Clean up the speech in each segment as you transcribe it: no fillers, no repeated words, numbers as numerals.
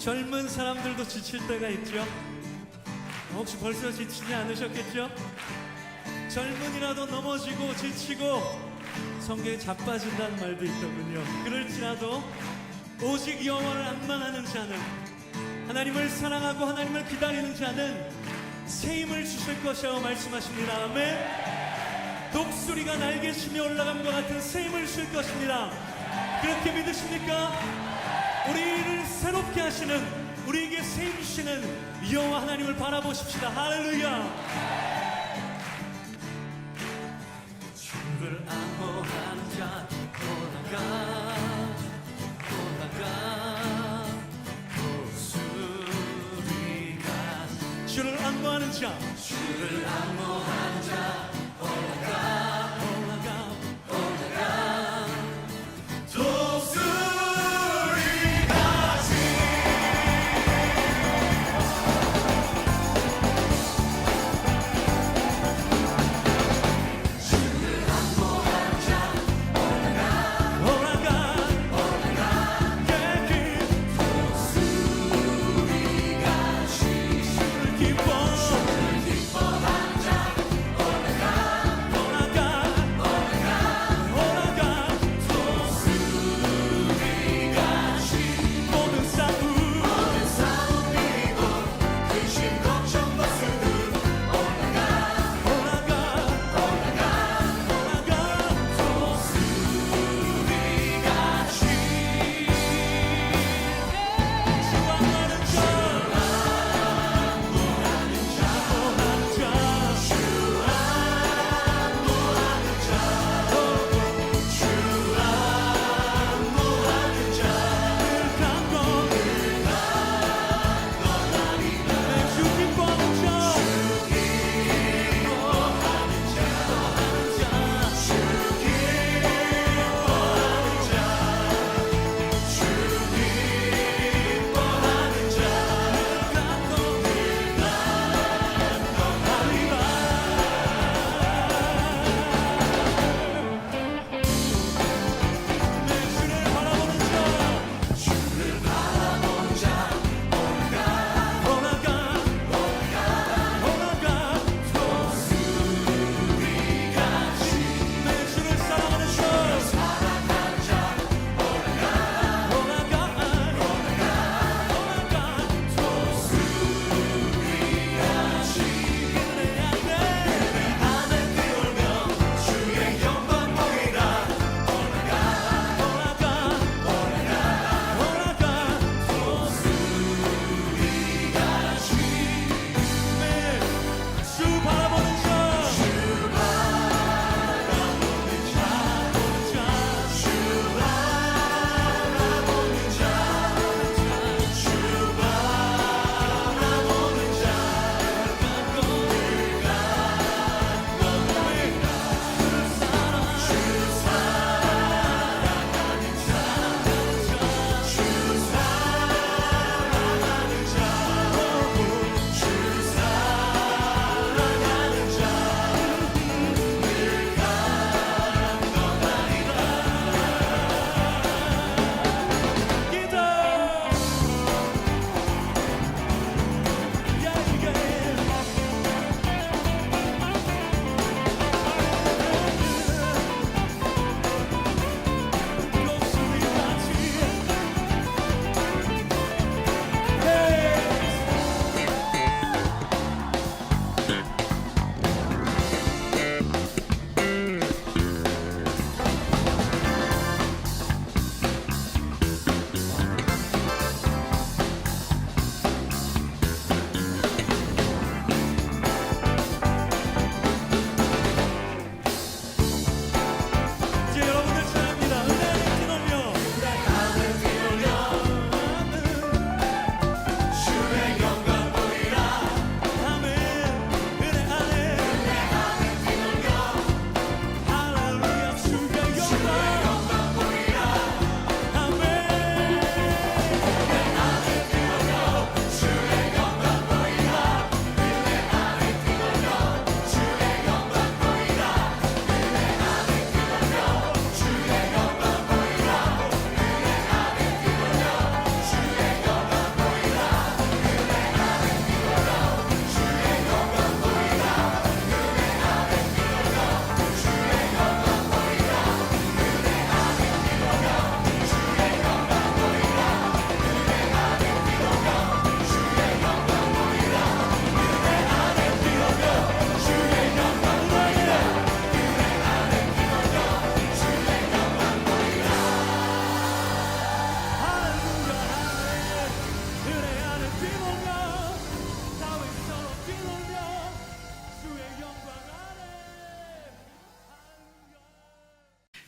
젊은 사람들도 지칠 때가 있죠. 혹시 벌써 지치지 않으셨겠죠? 젊은이라도 넘어지고 지치고 성경에 자빠진다는 말도 있더군요. 그럴지라도 오직 여호와를 앙망하는 자는, 하나님을 사랑하고 하나님을 기다리는 자는 새 힘을 주실 것이라고 말씀하십니다. 아멘. 독수리가 날개치며 올라감과 같은 새 힘을 주실 것입니다. 그렇게 믿으십니까? 우리를 새롭게 하시는, 우리에게 새 힘 주시는 여호와 하나님을 바라보십시다. 할렐루야. 주를 앙호하는 자 올라가 독수리가, 주를 앙호하는 자, 주를 앙호하는 자 올라가 독수리같이. 기뻐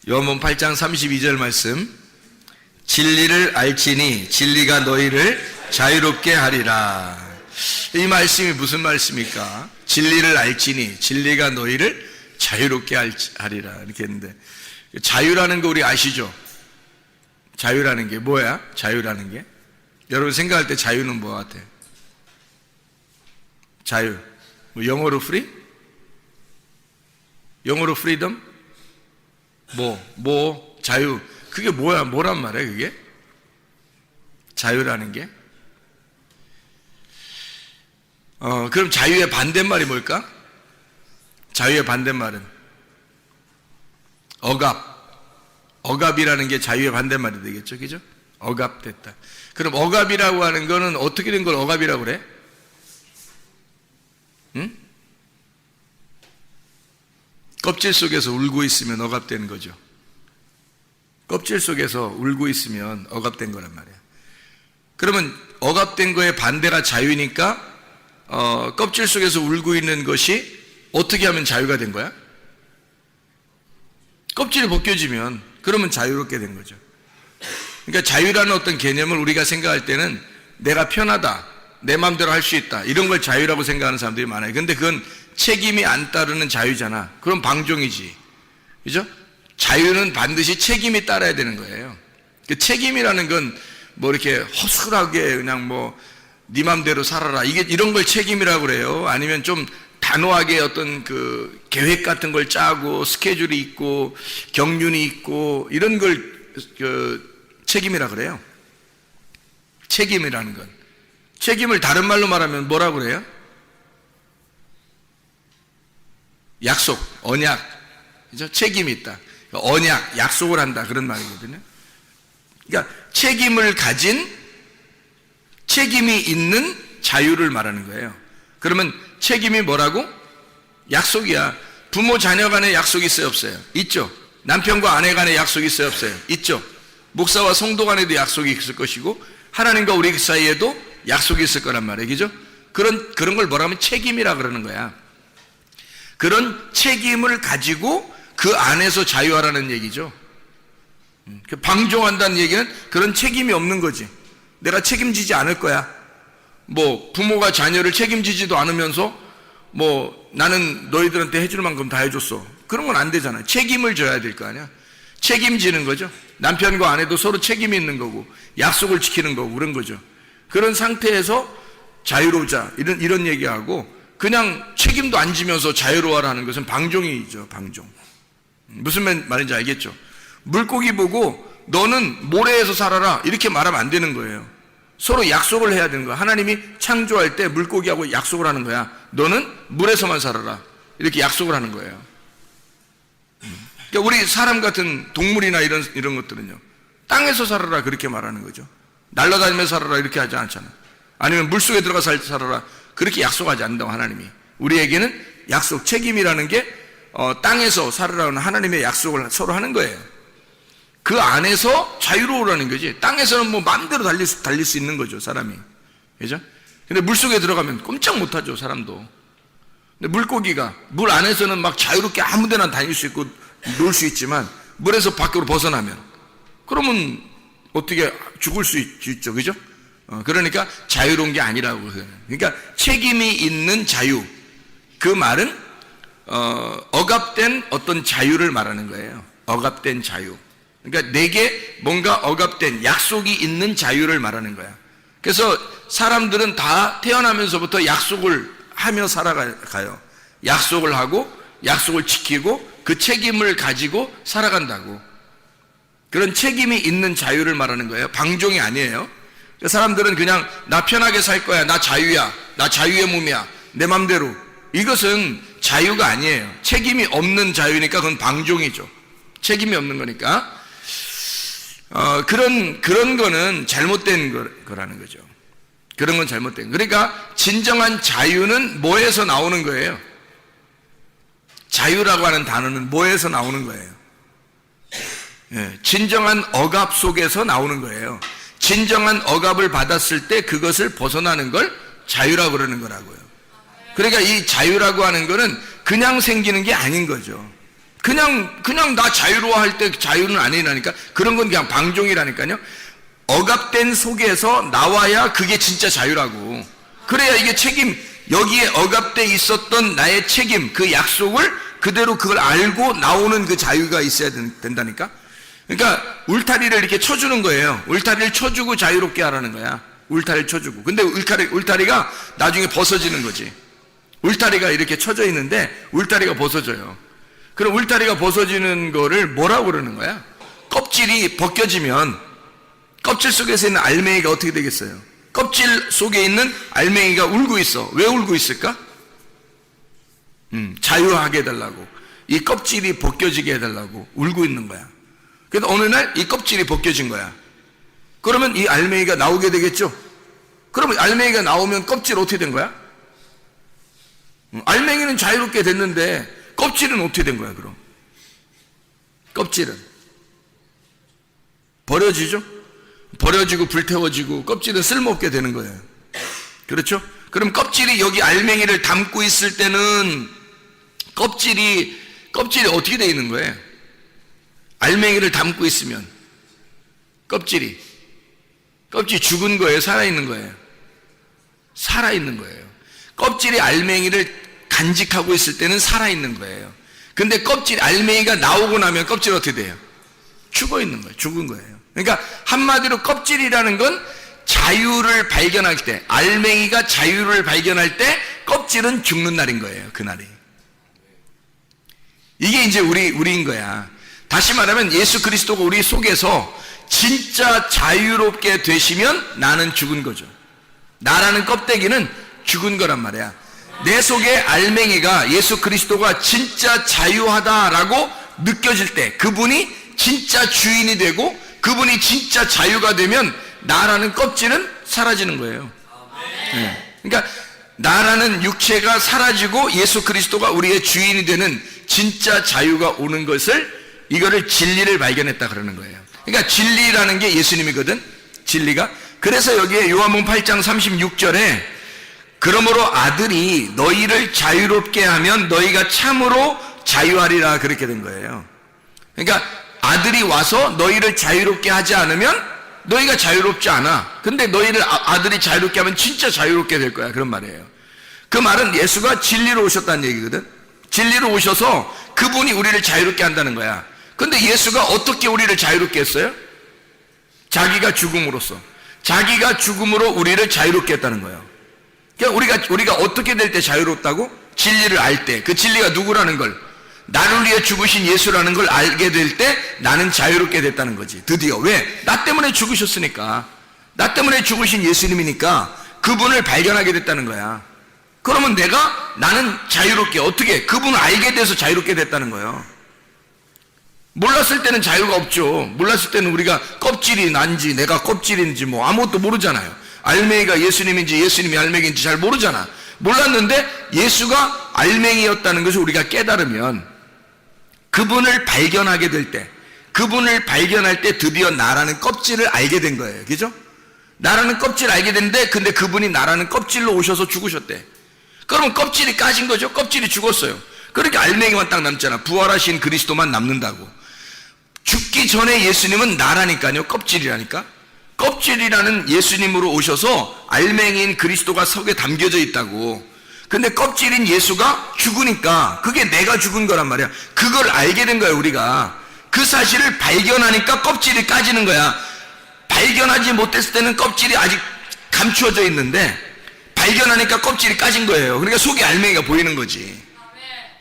요한복음 8장 32절 말씀. 진리를 알지니 진리가 너희를 자유롭게 하리라. 이 말씀이 무슨 말씀입니까? 진리를 알지니 진리가 너희를 자유롭게 하리라 이렇게 했는데, 자유라는 거 우리 아시죠? 자유라는 게 뭐야? 자유라는 게 여러분 생각할 때 자유는 뭐 같아? 자유 뭐 영어로 free? 영어로 freedom? 뭐 자유 그게 뭐야? 뭐란 말이야 그게? 자유라는 게? 그럼 자유의 반대말이 뭘까? 자유의 반대말은 억압이라는 게 자유의 반대말이 되겠죠, 그죠? 억압됐다. 그럼 억압이라고 하는 거는 어떻게 된 걸 억압이라고 그래? 응? 껍질 속에서 울고 있으면 억압된 거죠. 껍질 속에서 울고 있으면 억압된 거란 말이야. 그러면 억압된 거의 반대가 자유니까 껍질 속에서 울고 있는 것이 어떻게 하면 자유가 된 거야? 껍질이 벗겨지면 그러면 자유롭게 된 거죠. 그러니까 자유라는 어떤 개념을 우리가 생각할 때는 내가 편하다, 내 마음대로 할 수 있다, 이런 걸 자유라고 생각하는 사람들이 많아요. 근데 그건 책임이 안 따르는 자유잖아. 그럼 방종이지, 그죠? 자유는 반드시 책임이 따라야 되는 거예요. 그 책임이라는 건 뭐 이렇게 허술하게 그냥 뭐 네 맘대로 살아라 이런 걸 책임이라고 그래요? 아니면 좀 단호하게 어떤 그 계획 같은 걸 짜고 스케줄이 있고 경륜이 있고 이런 걸 책임이라고 그래요? 책임이라는 건, 책임을 다른 말로 말하면 뭐라고 그래요? 약속, 언약, 그죠? 책임이 있다. 언약, 약속을 한다, 그런 말이거든요. 그러니까 책임을 가진, 책임이 있는 자유를 말하는 거예요. 그러면 책임이 뭐라고? 약속이야. 부모 자녀 간의 약속이 있어요, 없어요? 있죠. 남편과 아내 간의 약속이 있어요, 없어요? 있죠. 목사와 성도 간에도 약속이 있을 것이고 하나님과 우리 사이에도 약속이 있을 거란 말이에요, 그죠? 그런 걸 뭐라 하면 책임이라 그러는 거야. 그런 책임을 가지고 그 안에서 자유하라는 얘기죠. 방종한다는 얘기는 그런 책임이 없는 거지. 내가 책임지지 않을 거야. 뭐 부모가 자녀를 책임지지도 않으면서 뭐 나는 너희들한테 해줄 만큼 다 해줬어, 그런 건 안 되잖아요. 책임을 져야 될 거 아니야. 책임지는 거죠. 남편과 아내도 서로 책임이 있는 거고 약속을 지키는 거고 그런 거죠. 그런 상태에서 자유로우자 이런 얘기하고, 그냥 책임도 안 지면서 자유로워라는 것은 방종이죠. 방종. 무슨 말인지 알겠죠? 물고기 보고 너는 모래에서 살아라 이렇게 말하면 안 되는 거예요. 서로 약속을 해야 되는 거야. 하나님이 창조할 때 물고기하고 약속을 하는 거야. 너는 물에서만 살아라 이렇게 약속을 하는 거예요. 그러니까 우리 사람 같은 동물이나 이런 것들은요, 땅에서 살아라 그렇게 말하는 거죠. 날아다니면서 살아라 이렇게 하지 않잖아. 아니면 물속에 들어가 살아라 그렇게 약속하지 않는다고. 하나님이 우리에게는 약속, 책임이라는 게 땅에서 살으라는 하나님의 약속을 서로 하는 거예요. 그 안에서 자유로우라는 거지. 땅에서는 뭐 마음대로 달릴 수 있는 거죠, 사람이. 그죠? 근데 물속에 들어가면 꼼짝 못하죠, 사람도. 근데 물고기가 물 안에서는 막 자유롭게 아무 데나 다닐 수 있고 놀 수 있지만 물에서 밖으로 벗어나면 그러면 어떻게 죽을 수 있죠, 그죠? 그러니까 자유로운 게 아니라고. 그러니까 책임이 있는 자유, 그 말은 억압된 어떤 자유를 말하는 거예요. 억압된 자유. 그러니까 내게 뭔가 억압된 약속이 있는 자유를 말하는 거야. 그래서 사람들은 다 태어나면서부터 약속을 하며 살아가요. 약속을 하고 약속을 지키고 그 책임을 가지고 살아간다고. 그런 책임이 있는 자유를 말하는 거예요. 방종이 아니에요. 사람들은 그냥 나 편하게 살 거야, 나 자유야, 나 자유의 몸이야, 내 맘대로. 이것은 자유가 아니에요. 책임이 없는 자유니까 그건 방종이죠. 책임이 없는 거니까. 그런 거는 잘못된 거라는 거죠. 그런 건 잘못된. 그러니까 진정한 자유는 뭐에서 나오는 거예요? 자유라고 하는 단어는 뭐에서 나오는 거예요? 진정한 억압 속에서 나오는 거예요. 진정한 억압을 받았을 때 그것을 벗어나는 걸 자유라고 그러는 거라고요. 그러니까 이 자유라고 하는 거는 그냥 생기는 게 아닌 거죠. 그냥 나 자유로워할 때 자유는 아니라니까. 그런 건 그냥 방종이라니까요. 억압된 속에서 나와야 그게 진짜 자유라고. 그래야 이게 책임, 여기에 억압돼 있었던 나의 책임, 그 약속을 그대로 그걸 알고 나오는 그 자유가 있어야 된다니까. 그러니까 울타리를 이렇게 쳐주는 거예요. 울타리를 쳐주고 자유롭게 하라는 거야. 울타리를 쳐주고. 근데 울타리가 나중에 벗어지는 거지. 울타리가 이렇게 쳐져 있는데 울타리가 벗어져요. 그럼 울타리가 벗어지는 거를 뭐라고 그러는 거야? 껍질이 벗겨지면 껍질 속에서 있는 알맹이가 어떻게 되겠어요? 껍질 속에 있는 알맹이가 울고 있어. 왜 울고 있을까? 자유하게 해달라고. 이 껍질이 벗겨지게 해달라고 울고 있는 거야. 그래서 어느 날 이 껍질이 벗겨진 거야. 그러면 이 알맹이가 나오게 되겠죠? 그러면 알맹이가 나오면 껍질 어떻게 된 거야? 알맹이는 자유롭게 됐는데 껍질은 어떻게 된 거야, 그럼? 껍질은 버려지죠? 버려지고 불태워지고 껍질은 쓸모없게 되는 거예요. 그렇죠? 그럼 껍질이 여기 알맹이를 담고 있을 때는 껍질이 어떻게 되어 있는 거예요? 알맹이를 담고 있으면 껍질이 죽은 거예요? 살아있는 거예요? 살아있는 거예요. 껍질이 알맹이를 간직하고 있을 때는 살아있는 거예요. 근데 알맹이가 나오고 나면 껍질이 어떻게 돼요? 죽어 있는 거예요. 죽은 거예요. 그러니까 한마디로 껍질이라는 건 자유를 발견할 때, 알맹이가 자유를 발견할 때 껍질은 죽는 날인 거예요. 그날이. 이게 이제 우리인 거야. 다시 말하면 예수 그리스도가 우리 속에서 진짜 자유롭게 되시면 나는 죽은 거죠. 나라는 껍데기는 죽은 거란 말이야. 내 속에 알맹이가 예수 그리스도가 진짜 자유하다라고 느껴질 때, 그분이 진짜 주인이 되고 그분이 진짜 자유가 되면 나라는 껍질은 사라지는 거예요. 네. 그러니까 나라는 육체가 사라지고 예수 그리스도가 우리의 주인이 되는 진짜 자유가 오는 것을, 이거를 진리를 발견했다 그러는 거예요. 그러니까 진리라는 게 예수님이거든. 진리가. 그래서 여기에 요한복음 8장 36절에 그러므로 아들이 너희를 자유롭게 하면 너희가 참으로 자유하리라 그렇게 된 거예요. 그러니까 아들이 와서 너희를 자유롭게 하지 않으면 너희가 자유롭지 않아. 근데 너희를 아들이 자유롭게 하면 진짜 자유롭게 될 거야. 그런 말이에요. 그 말은 예수가 진리로 오셨다는 얘기거든. 진리로 오셔서 그분이 우리를 자유롭게 한다는 거야. 근데 예수가 어떻게 우리를 자유롭게 했어요? 자기가 죽음으로써. 자기가 죽음으로 우리를 자유롭게 했다는 거예요. 그러니까 우리가 어떻게 될 때 자유롭다고? 진리를 알 때. 그 진리가 누구라는 걸, 나를 위해 죽으신 예수라는 걸 알게 될 때 나는 자유롭게 됐다는 거지. 드디어. 왜? 나 때문에 죽으셨으니까. 나 때문에 죽으신 예수님이니까 그분을 발견하게 됐다는 거야. 그러면 나는 자유롭게, 어떻게? 그분을 알게 돼서 자유롭게 됐다는 거예요. 몰랐을 때는 자유가 없죠. 몰랐을 때는 우리가 껍질이 난지 내가 껍질인지 뭐 아무것도 모르잖아요. 알맹이가 예수님인지 예수님이 알맹이인지 잘 모르잖아. 몰랐는데 예수가 알맹이였다는 것을 우리가 깨달으면, 그분을 발견하게 될 때, 그분을 발견할 때 드디어 나라는 껍질을 알게 된 거예요. 그죠? 나라는 껍질을 알게 됐는데, 근데 그분이 나라는 껍질로 오셔서 죽으셨대. 그러면 껍질이 까진 거죠. 껍질이 죽었어요. 그렇게 알맹이만 딱 남잖아. 부활하신 그리스도만 남는다고. 죽기 전에 예수님은 나라니까요. 껍질이라니까. 껍질이라는 예수님으로 오셔서 알맹이인 그리스도가 속에 담겨져 있다고. 근데 껍질인 예수가 죽으니까 그게 내가 죽은 거란 말이야. 그걸 알게 된 거야, 우리가. 그 사실을 발견하니까 껍질이 까지는 거야. 발견하지 못했을 때는 껍질이 아직 감추어져 있는데 발견하니까 껍질이 까진 거예요. 그러니까 속에 알맹이가 보이는 거지.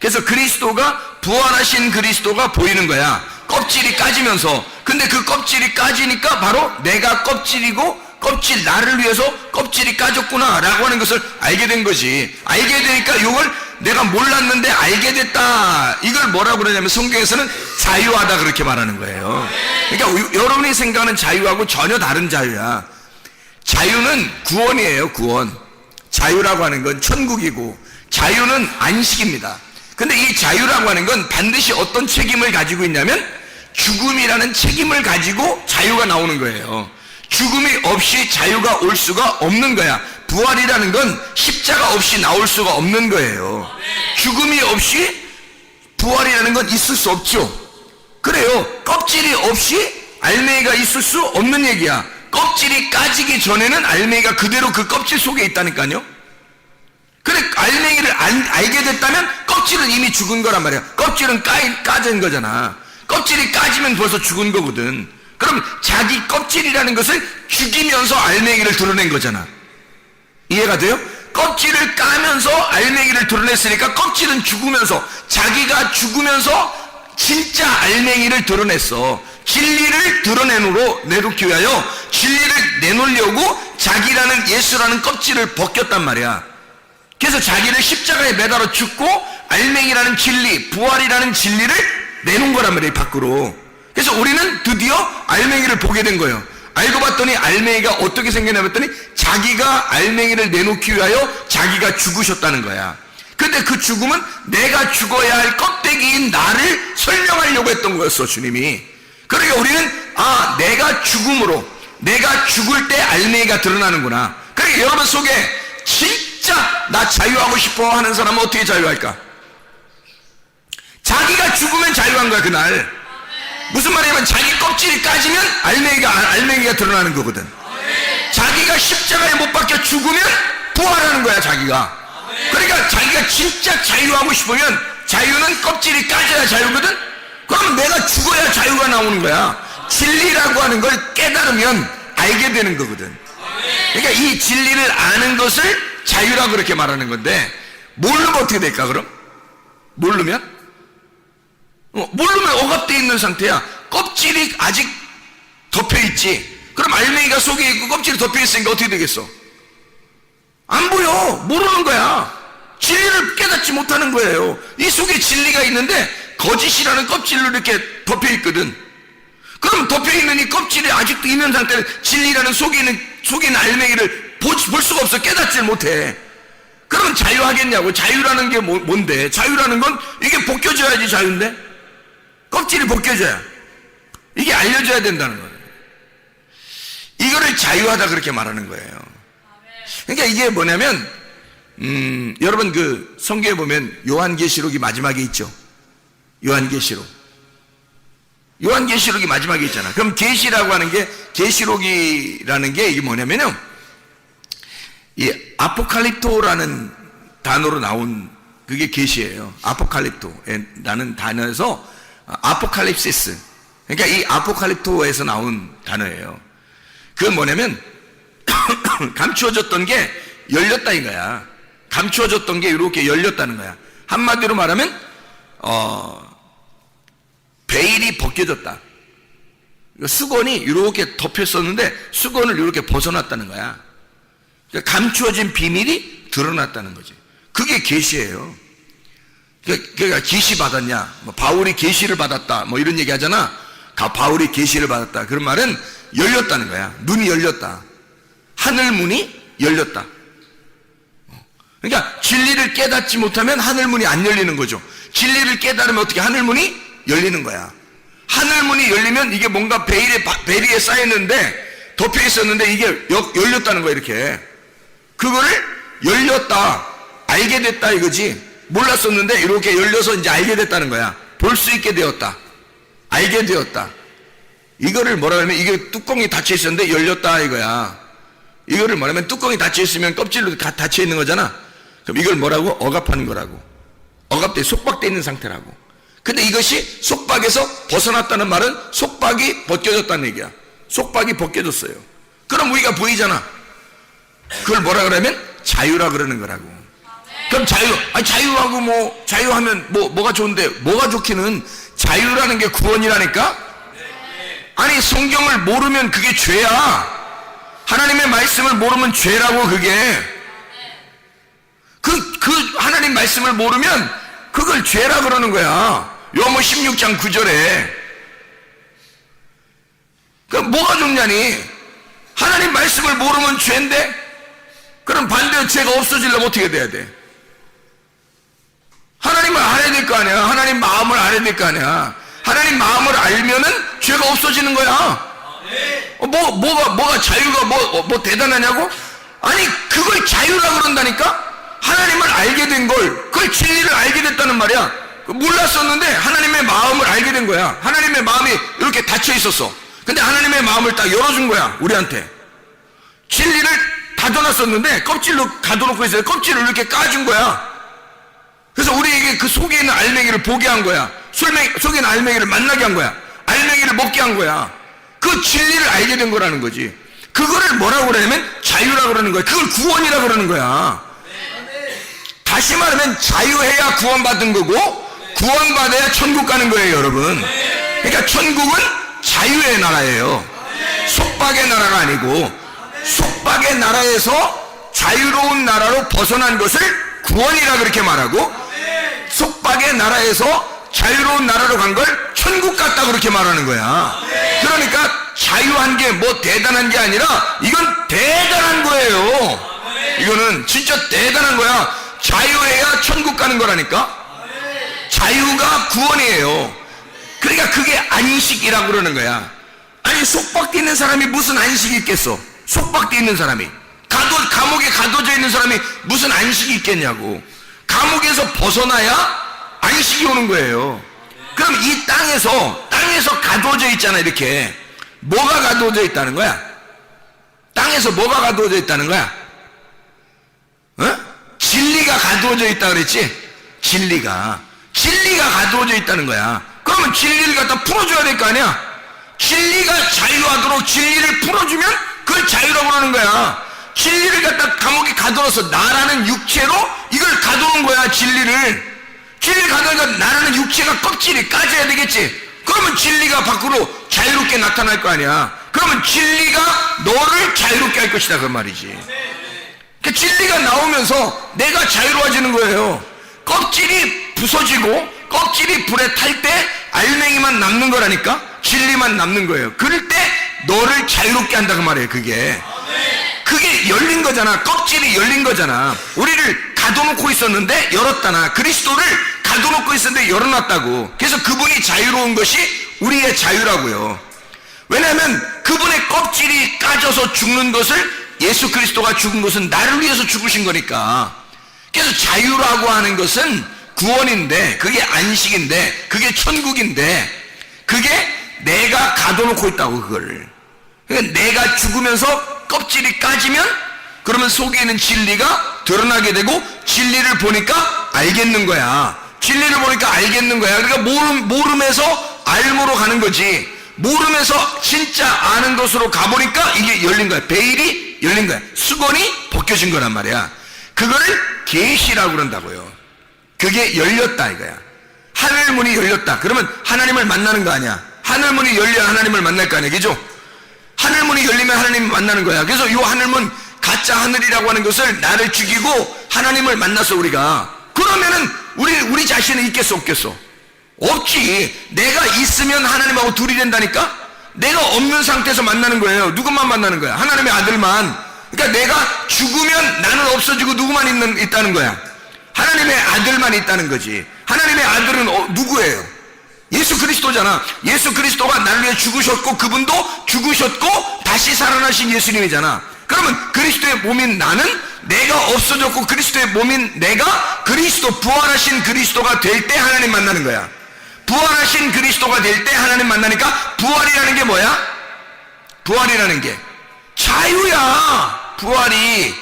그래서 부활하신 그리스도가 보이는 거야. 껍질이 까지면서. 근데 그 껍질이 까지니까 바로 내가 껍질이고, 껍질, 나를 위해서 껍질이 까졌구나 라고 하는 것을 알게 된 거지. 알게 되니까 이걸 내가 몰랐는데 알게 됐다. 이걸 뭐라고 그러냐면 성경에서는 자유하다 그렇게 말하는 거예요. 그러니까 여러분이 생각하는 자유하고 전혀 다른 자유야. 자유는 구원이에요, 구원. 자유라고 하는 건 천국이고, 자유는 안식입니다. 근데 이 자유라고 하는 건 반드시 어떤 책임을 가지고 있냐면 죽음이라는 책임을 가지고 자유가 나오는 거예요. 죽음이 없이 자유가 올 수가 없는 거야. 부활이라는 건 십자가 없이 나올 수가 없는 거예요. 죽음이 없이 부활이라는 건 있을 수 없죠. 그래요. 껍질이 없이 알맹이가 있을 수 없는 얘기야. 껍질이 까지기 전에는 알맹이가 그대로 그 껍질 속에 있다니까요. 그래, 알맹이를 알게 됐다면 껍질은 이미 죽은 거란 말이야. 껍질은 까진 거잖아. 껍질이 까지면 벌써 죽은 거거든. 그럼 자기 껍질이라는 것을 죽이면서 알맹이를 드러낸 거잖아. 이해가 돼요? 껍질을 까면서 알맹이를 드러냈으니까 껍질은 죽으면서, 자기가 죽으면서 진짜 알맹이를 드러냈어. 진리를 내놓기 위하여 진리를 내놓으려고 자기라는 예수라는 껍질을 벗겼단 말이야. 그래서 자기를 십자가에 매달아 죽고 알맹이라는 진리, 부활이라는 진리를 내놓은 거란 말이에요, 밖으로. 그래서 우리는 드디어 알맹이를 보게 된 거예요. 알고 봤더니 알맹이가 어떻게 생겼냐 봤더니 자기가 알맹이를 내놓기 위하여 자기가 죽으셨다는 거야. 근데 그 죽음은 내가 죽어야 할 껍데기인 나를 설명하려고 했던 거였어, 주님이. 그러니까 우리는 내가 죽음으로, 내가 죽을 때 알맹이가 드러나는구나. 그러니까 여러분 속에 진짜 나 자유하고 싶어 하는 사람은 어떻게 자유할까? 자기가 죽으면 자유한 거야, 그날. 무슨 말이냐면 자기 껍질이 까지면 알맹이가 드러나는 거거든. 자기가 십자가에 못 박혀 죽으면 부활하는 거야, 자기가. 그러니까 자기가 진짜 자유하고 싶으면, 자유는 껍질이 까져야 자유거든. 그럼 내가 죽어야 자유가 나오는 거야. 진리라고 하는 걸 깨달으면 알게 되는 거거든. 그러니까 이 진리를 아는 것을 자유라고 그렇게 말하는 건데, 모르면 어떻게 될까, 그럼? 모르면 억압되어 있는 상태야. 껍질이 아직 덮여있지. 그럼 알맹이가 속에 있고 껍질이 덮여있으니까 어떻게 되겠어? 안 보여. 모르는 거야. 진리를 깨닫지 못하는 거예요. 이 속에 진리가 있는데 거짓이라는 껍질로 이렇게 덮여있거든. 그럼 덮여있는 이 껍질이 아직도 있는 상태는 진리라는 속에 있는 알맹이를 볼 수가 없어. 깨닫질 못해. 그러면 자유하겠냐고. 자유라는 게 뭔데? 자유라는 건 이게 벗겨져야지 자유인데? 껍질이 벗겨져야. 이게 알려져야 된다는 거예요. 이거를 자유하다 그렇게 말하는 거예요. 그러니까 이게 뭐냐면, 여러분 그 성경에 보면 요한계시록이 마지막에 있죠. 요한계시록이 마지막에 있잖아. 그럼 계시라고 하는 게, 계시록이라는 게 이게 뭐냐면요, 이 아포칼립토라는 단어로 나온 그게 계시예요. 아포칼립토라는 단어에서 아포칼립시스, 그러니까 이 아포칼립토에서 나온 단어예요. 그건 뭐냐면 감추어졌던 게 열렸다 이거야. 감추어졌던 게 이렇게 열렸다는 거야. 한마디로 말하면 베일이 벗겨졌다. 수건이 이렇게 덮였었는데 수건을 이렇게 벗어났다는 거야. 그러니까 감추어진 비밀이 드러났다는 거지. 그게 계시예요. 그러니까 계시 받았냐, 바울이 계시를 받았다, 이런 얘기 하잖아. 바울이 계시를 받았다. 그런 말은 열렸다는 거야. 눈이 열렸다. 하늘 문이 열렸다. 그러니까 진리를 깨닫지 못하면 하늘 문이 안 열리는 거죠. 진리를 깨달으면 어떻게 하늘 문이 열리는 거야. 하늘 문이 열리면 이게 뭔가 베리에 쌓였는데, 덮여 있었는데 이게 열렸다는 거야, 이렇게. 그거를 열렸다, 알게 됐다 이거지. 몰랐었는데 이렇게 열려서 이제 알게 됐다는 거야. 볼 수 있게 되었다, 알게 되었다. 이거를 뭐라 하면, 이게 뚜껑이 닫혀 있었는데 열렸다 이거야. 이거를 뭐라면, 뚜껑이 닫혀 있으면 껍질로 닫혀 있는 거잖아. 그럼 이걸 뭐라고? 억압하는 거라고. 억압돼, 속박돼 있는 상태라고. 근데 이것이 속박에서 벗어났다는 말은 속박이 벗겨졌다는 얘기야. 속박이 벗겨졌어요. 그럼 우리가 보이잖아. 그걸 뭐라 그러면 자유라 그러는 거라고. 그럼 자유하고 자유하면 뭐가 좋은데, 뭐가 좋기는, 자유라는 게 구원이라니까? 아니, 성경을 모르면 그게 죄야. 하나님의 말씀을 모르면 죄라고, 그게. 그 하나님 말씀을 모르면 그걸 죄라 그러는 거야. 요한복음 16장 9절에. 그럼 뭐가 좋냐니? 하나님 말씀을 모르면 죄인데? 그럼 반대로 죄가 없어지려면 어떻게 돼야 돼? 하나님을 알아야 될 거 아니야. 하나님 마음을 알아야 될 거 아니야. 하나님 마음을 알면은 죄가 없어지는 거야. 뭐가 자유가 뭐 대단하냐고? 아니, 그걸 자유라 그런다니까? 하나님을 알게 된 걸, 그걸 진리를 알게 됐다는 말이야. 몰랐었는데 하나님의 마음을 알게 된 거야. 하나님의 마음이 이렇게 닫혀 있었어. 근데 하나님의 마음을 딱 열어준 거야, 우리한테. 진리를 닫아놨었는데 껍질로 가둬놓고 있어요. 껍질을 이렇게 까준 거야. 그래서 우리에게 그 속에 있는 알맹이를 보게 한 거야. 속에 있는 알맹이를 만나게 한 거야. 알맹이를 먹게 한 거야. 그 진리를 알게 된 거라는 거지. 그거를 뭐라고 그러냐면 자유라고 그러는 거야. 그걸 구원이라고 그러는 거야. 다시 말하면 자유해야 구원받은 거고 구원받아야 천국 가는 거예요, 여러분. 그러니까 천국은 자유의 나라예요. 속박의 나라가 아니고, 속박의 나라에서 자유로운 나라로 벗어난 것을 구원이라 그렇게 말하고, 속박의 나라에서 자유로운 나라로 간 걸 천국 같다 그렇게 말하는 거야. 그러니까 자유한 게 뭐 대단한 게 아니라 이건 대단한 거예요. 이거는 진짜 대단한 거야. 자유해야 천국 가는 거라니까. 자유가 구원이에요. 그러니까 그게 안식이라고 그러는 거야. 아니, 속박돼 있는 사람이 무슨 안식이 있겠어? 속박돼 있는 사람이, 감옥에 가둬져 있는 사람이 무슨 안식이 있겠냐고. 감옥에서 벗어나야 안식이 오는 거예요. 그럼 이 땅에서 가둬져 있잖아. 이렇게 뭐가 가둬져 있다는 거야? 땅에서 뭐가 가두어져 있다는 거야? 어? 진리가 가두어져 있다 그랬지? 진리가 가두어져 있다는 거야. 그러면 진리를 갖다 풀어줘야 될 거 아니야? 진리가 자유하도록 진리를 풀어주면 그걸 자유라고 그러는 거야. 진리를 갖다 감옥에 가둬놔서 나라는 육체로 이걸 가두는 거야. 진리를 가두니까 나라는 육체가 껍질이 까져야 되겠지. 그러면 진리가 밖으로 자유롭게 나타날 거 아니야. 그러면 진리가 너를 자유롭게 할 것이다, 그 말이지. 그러니까 진리가 나오면서 내가 자유로워지는 거예요. 껍질이 부서지고 껍질이 불에 탈 때 알맹이만 남는 거라니까. 진리만 남는 거예요. 그럴 때 너를 자유롭게 한다, 그 말이에요. 그게 열린 거잖아. 껍질이 열린 거잖아. 우리를 가둬놓고 있었는데 열었다나. 그리스도를 가둬놓고 있었는데 열어놨다고. 그래서 그분이 자유로운 것이 우리의 자유라고요. 왜냐하면 그분의 껍질이 까져서 죽는 것을, 예수 그리스도가 죽은 것은 나를 위해서 죽으신 거니까. 그래서 자유라고 하는 것은 구원인데, 그게 안식인데, 그게 천국인데, 그게 내가 가둬놓고 있다고. 그걸 그러니까 내가 죽으면서 껍질이 까지면 그러면 속에 있는 진리가 드러나게 되고, 진리를 보니까 알겠는 거야. 진리를 보니까 알겠는 거야. 그러니까 모름에서 알므로 가는 거지. 모름에서 진짜 아는 것으로 가보니까 이게 열린 거야. 베일이 열린 거야. 수건이 벗겨진 거란 말이야. 그거를 계시라고 그런다고요. 그게 열렸다 이거야. 하늘문이 열렸다. 그러면 하나님을 만나는 거 아니야. 하늘문이 열려야 하나님을 만날 거 아니야. 그죠? 하늘문이 열리면 하나님을 만나는 거야. 그래서 이 하늘문, 가짜 하늘이라고 하는 것을 나를 죽이고 하나님을 만나서 우리가, 그러면은 우리 자신은 있겠어 없겠어? 없지. 내가 있으면 하나님하고 둘이 된다니까. 내가 없는 상태에서 만나는 거예요. 누구만 만나는 거야? 하나님의 아들만. 그러니까 내가 죽으면 나는 없어지고 누구만 있다는 거야? 하나님의 아들만 있다는 거지. 하나님의 아들은 누구예요? 예수 그리스도잖아. 예수 그리스도가 나를 위해 죽으셨고, 그분도 죽으셨고 다시 살아나신 예수님이잖아. 그러면 그리스도의 몸인 나는, 내가 없어졌고 그리스도의 몸인 내가 그리스도, 부활하신 그리스도가 될 때 하나님 만나는 거야. 부활하신 그리스도가 될 때 하나님 만나니까, 부활이라는 게 뭐야? 부활이라는 게 자유야. 부활이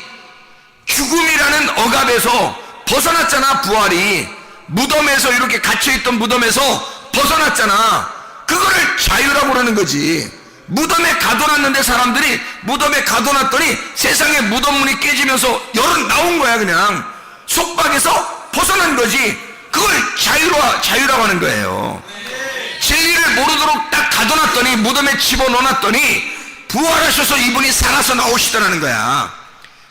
죽음이라는 억압에서 벗어났잖아. 부활이 무덤에서, 이렇게 갇혀있던 무덤에서 벗어났잖아. 그거를 자유라고 그러는 거지. 무덤에 가둬놨는데 사람들이 무덤에 가둬놨더니 세상에 무덤문이 깨지면서 나온 거야. 그냥 속박에서 벗어난 거지. 그걸 자유라고 하는 거예요. 진리를 모르도록 딱 가둬놨더니, 무덤에 집어넣어놨더니 부활하셔서 이분이 살아서 나오시더라는 거야.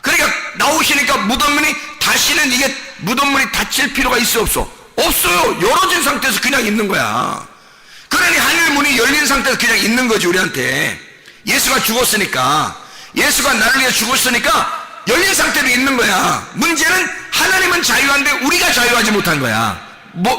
그러니까 나오시니까 무덤문이, 다시는 이게 무덤문이 닫힐 필요가 있어 없어? 없어요. 열어진 상태에서 그냥 있는 거야. 그러니 하늘문이 열린 상태에서 그냥 있는 거지. 우리한테 예수가 죽었으니까, 예수가 나를 위해 죽었으니까 열린 상태로 있는 거야. 문제는 하나님은 자유한데 우리가 자유하지 못한 거야.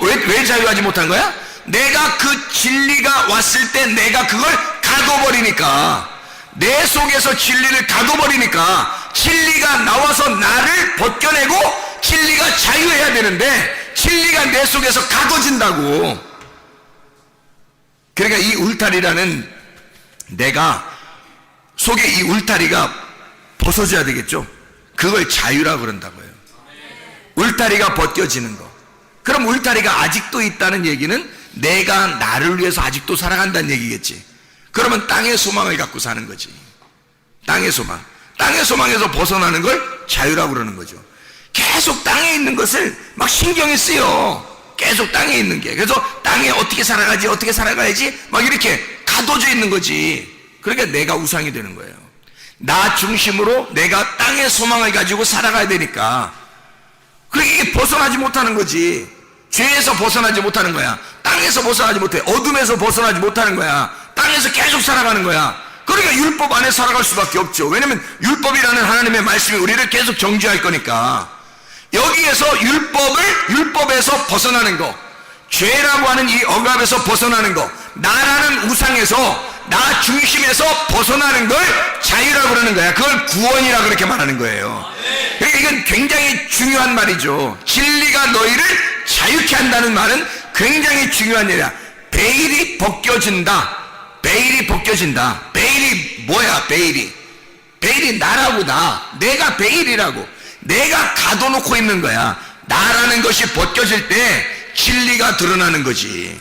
왜 자유하지 못한 거야? 내가 그 진리가 왔을 때 내가 그걸 가둬버리니까, 내 속에서 진리를 가둬버리니까, 진리가 나와서 나를 벗겨내고 진리가 자유해야 되는데 진리가 내 속에서 가둬진다고. 그러니까 이 울타리라는, 내가 속에 이 울타리가 벗어져야 되겠죠. 그걸 자유라고 그런다고요. 울타리가 벗겨지는 거. 그럼 울타리가 아직도 있다는 얘기는 내가 나를 위해서 아직도 살아간다는 얘기겠지. 그러면 땅의 소망을 갖고 사는 거지. 땅의 소망. 땅의 소망에서 벗어나는 걸 자유라고 그러는 거죠. 계속 땅에 있는 것을 막 신경이 쓰여. 계속 땅에 있는 게. 그래서 땅에 어떻게 살아가지, 어떻게 살아가야지 막 이렇게 가둬져 있는 거지. 그러니까 내가 우상이 되는 거예요. 나 중심으로 내가 땅의 소망을 가지고 살아가야 되니까. 그러니까 이게 벗어나지 못하는 거지. 죄에서 벗어나지 못하는 거야. 땅에서 벗어나지 못해. 어둠에서 벗어나지 못하는 거야. 땅에서 계속 살아가는 거야. 그러니까 율법 안에 살아갈 수밖에 없죠. 왜냐면 율법이라는 하나님의 말씀이 우리를 계속 정죄할 거니까. 여기에서 율법에서 벗어나는 거, 죄라고 하는 이 억압에서 벗어나는 거, 나라는 우상에서, 나 중심에서 벗어나는 걸 자유라고 그러는 거야. 그걸 구원이라고 그렇게 말하는 거예요. 그러니까 이건 굉장히 중요한 말이죠. 진리가 너희를 자유케 한다는 말은 굉장히 중요한 일이야. 베일이 벗겨진다. 베일이 벗겨진다. 베일이 뭐야? 베일이 나라고. 내가 베일이라고. 내가 가둬놓고 있는 거야. 나라는 것이 벗겨질 때 진리가 드러나는 거지.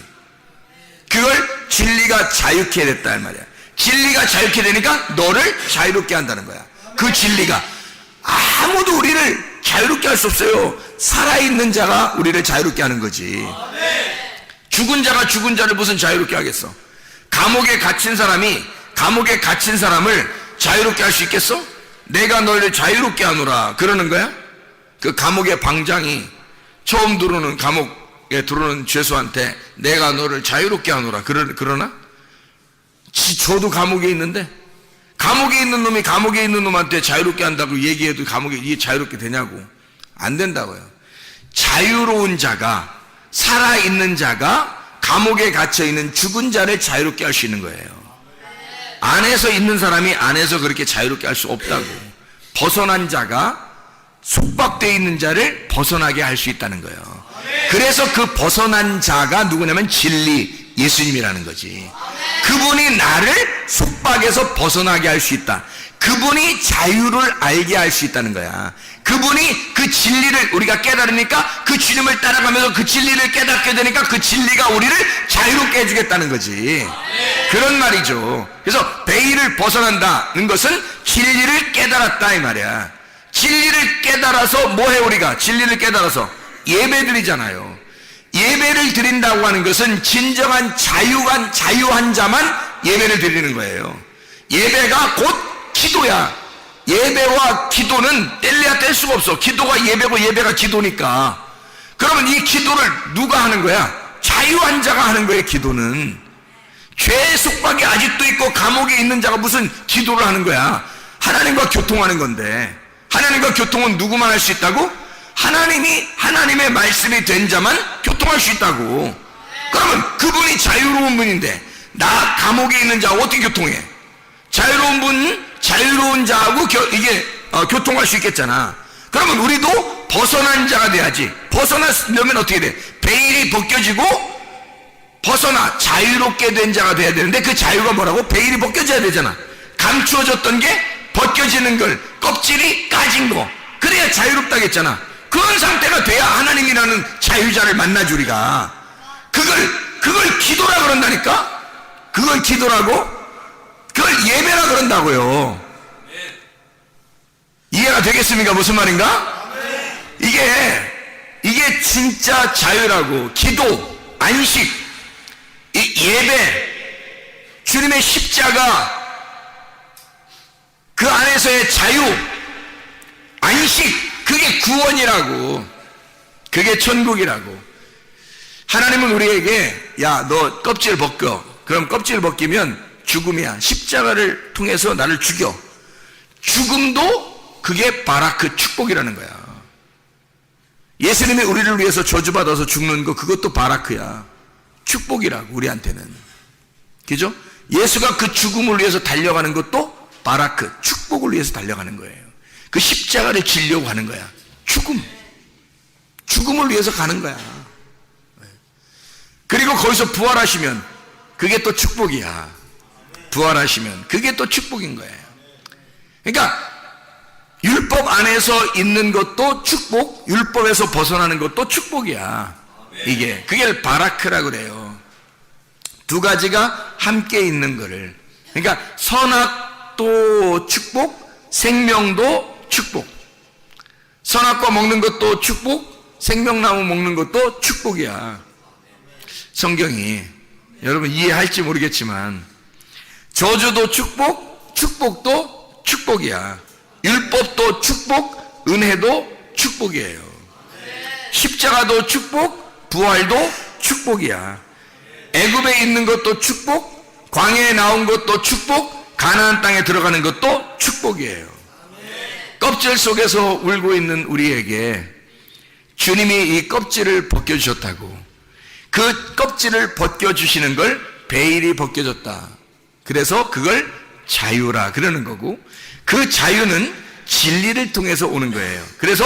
그걸 진리가 자유케 됐다 이 말이야. 진리가 자유케 되니까 너를 자유롭게 한다는 거야. 그 진리가. 아무도 우리를 자유롭게 할 수 없어요. 살아있는 자가 우리를 자유롭게 하는 거지. 죽은 자가 죽은 자를 무슨 자유롭게 하겠어? 감옥에 갇힌 사람을 자유롭게 할 수 있겠어? 내가 너희를 자유롭게 하노라 그러는 거야? 그 감옥의 방장이 처음 들어오는 감옥에 들어오는 죄수한테 내가 너를 자유롭게 하노라 그러나? 저도 감옥에 있는데 감옥에 있는 놈이 감옥에 있는 놈한테 자유롭게 한다고 얘기해도 감옥에 이게 자유롭게 되냐고. 안 된다고요. 자유로운 자가, 살아있는 자가 감옥에 갇혀있는 죽은 자를 자유롭게 할 수 있는 거예요. 안에서 있는 사람이 안에서 그렇게 자유롭게 할 수 없다고. 벗어난 자가 속박되어 있는 자를 벗어나게 할 수 있다는 거예요. 그래서 그 벗어난 자가 누구냐면 진리, 예수님이라는 거지. 그분이 나를 속박에서 벗어나게 할 수 있다. 그분이 자유를 알게 할 수 있다는 거야. 그분이 그 진리를 우리가 깨달으니까 그 주님을 따라가면서 그 진리를 깨닫게 되니까 그 진리가 우리를 자유롭게 해주겠다는 거지. 그런 말이죠. 그래서 베일을 벗어난다는 것은 진리를 깨달았다 이 말이야. 진리를 깨달아서 뭐해 우리가? 진리를 깨달아서 예배 드리잖아요. 예배를 드린다고 하는 것은 진정한 자유한 자만 예배를 드리는 거예요. 예배가 곧 기도야. 예배와 기도는 뗄래야 뗄 수가 없어. 기도가 예배고 예배가 기도니까. 그러면 이 기도를 누가 하는 거야? 자유한 자가 하는 거예요. 기도는 죄의 속박이 아직도 있고 감옥에 있는 자가 무슨 기도를 하는 거야? 하나님과 교통하는 건데. 하나님과 교통은 누구만 할 수 있다고? 하나님의 말씀이 된 자만 교통할 수 있다고. 그러면 그분이 자유로운 분인데 나 감옥에 있는 자하고 어떻게 교통해? 자유로운 자하고 교통할 수 있겠잖아. 그러면 우리도 벗어난 자가 돼야지. 벗어나려면 어떻게 돼? 베일이 벗겨지고 벗어나 자유롭게 된 자가 돼야 되는데 그 자유가 뭐라고? 베일이 벗겨져야 되잖아. 감추어졌던 게 벗겨지는 걸, 껍질이 까진 거. 그래야 자유롭다겠잖아. 그런 상태가 돼야 하나님이라는 자유자를 만나지 우리가. 그걸 기도라 그런다니까? 그걸 기도라고? 그걸 예배라 그런다고요. 이해가 되겠습니까? 무슨 말인가? 이게 진짜 자유라고. 기도, 안식, 이 예배, 주님의 십자가, 그 안에서의 자유, 안식, 그게 구원이라고. 그게 천국이라고. 하나님은 우리에게 야, 너 껍질 벗겨. 그럼 껍질 벗기면 죽음이야. 십자가를 통해서 나를 죽여. 죽음도 그게 바라크, 축복이라는 거야. 예수님이 우리를 위해서 저주받아서 죽는 거, 그것도 바라크야. 축복이라고, 우리한테는. 그죠? 예수가 그 죽음을 위해서 달려가는 것도 바라크, 축복을 위해서 달려가는 거예요. 그 십자가를 지려고 하는 거야. 죽음을 위해서 가는 거야. 그리고 거기서 부활하시면 그게 또 축복이야. 부활하시면 그게 또 축복인 거예요. 그러니까 율법 안에서 있는 것도 축복, 율법에서 벗어나는 것도 축복이야. 이게 그게 바라크라 그래요. 두 가지가 함께 있는 거를. 그러니까 선악도 축복, 생명도 축복. 선악과 먹는 것도 축복, 생명나무 먹는 것도 축복이야. 성경이 여러분 이해할지 모르겠지만 저주도 축복, 축복도 축복이야. 율법도 축복, 은혜도 축복이에요. 십자가도 축복, 부활도 축복이야. 애굽에 있는 것도 축복, 광야에 나온 것도 축복, 가나안 땅에 들어가는 것도 축복이에요. 껍질 속에서 울고 있는 우리에게 주님이 이 껍질을 벗겨주셨다고. 그 껍질을 벗겨주시는 걸 베일이 벗겨졌다. 그래서 그걸 자유라 그러는 거고, 그 자유는 진리를 통해서 오는 거예요. 그래서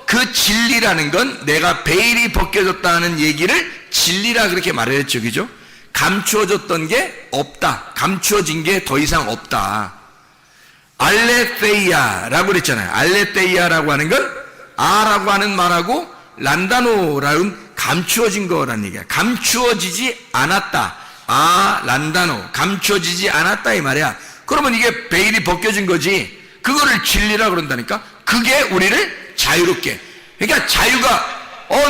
그 진리라는 건 내가 베일이 벗겨졌다는 얘기를 진리라 그렇게 말했죠. 그죠? 감추어졌던 게 없다. 감추어진 게 더 이상 없다. 알레테이아라고 그랬잖아요. 알레테이아라고 하는 건 아라고 하는 말하고 란다노라는 감추어진 거란 얘기야. 감추어지지 않았다. 아, 란다노. 감추어지지 않았다 이 말이야. 그러면 이게 베일이 벗겨진 거지. 그거를 진리라 그런다니까. 그게 우리를 자유롭게. 그러니까 자유가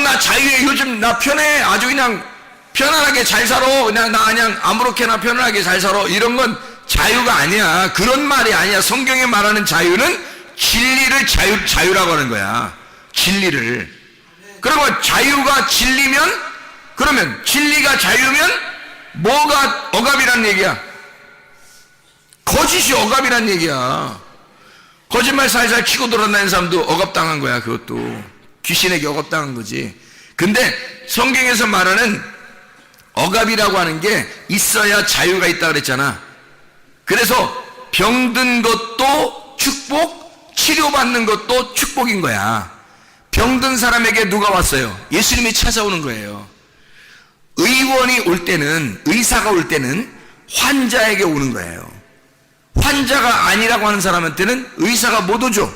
나 자유해. 요즘 나 편해. 아주 그냥 편안하게 잘 살아. 그냥 아무렇게나 편안하게 잘 살아. 이런 건 자유가 아니야. 그런 말이 아니야. 성경에 말하는 자유는 진리를 자유라고 하는 거야. 진리를. 그러면 자유가 진리면, 그러면 진리가 자유면 뭐가 억압이란 얘기야? 거짓이 억압이란 얘기야. 거짓말 살살 치고 돌아다니는 사람도 억압당한 거야. 그것도 귀신에게 억압당한 거지. 근데 성경에서 말하는 억압이라고 하는 게 있어야 자유가 있다 그랬잖아. 그래서 병든 것도 축복, 치료받는 것도 축복인 거야. 병든 사람에게 누가 왔어요? 예수님이 찾아오는 거예요. 의원이 올 때는, 의사가 올 때는 환자에게 오는 거예요. 환자가 아니라고 하는 사람한테는 의사가 못 오죠.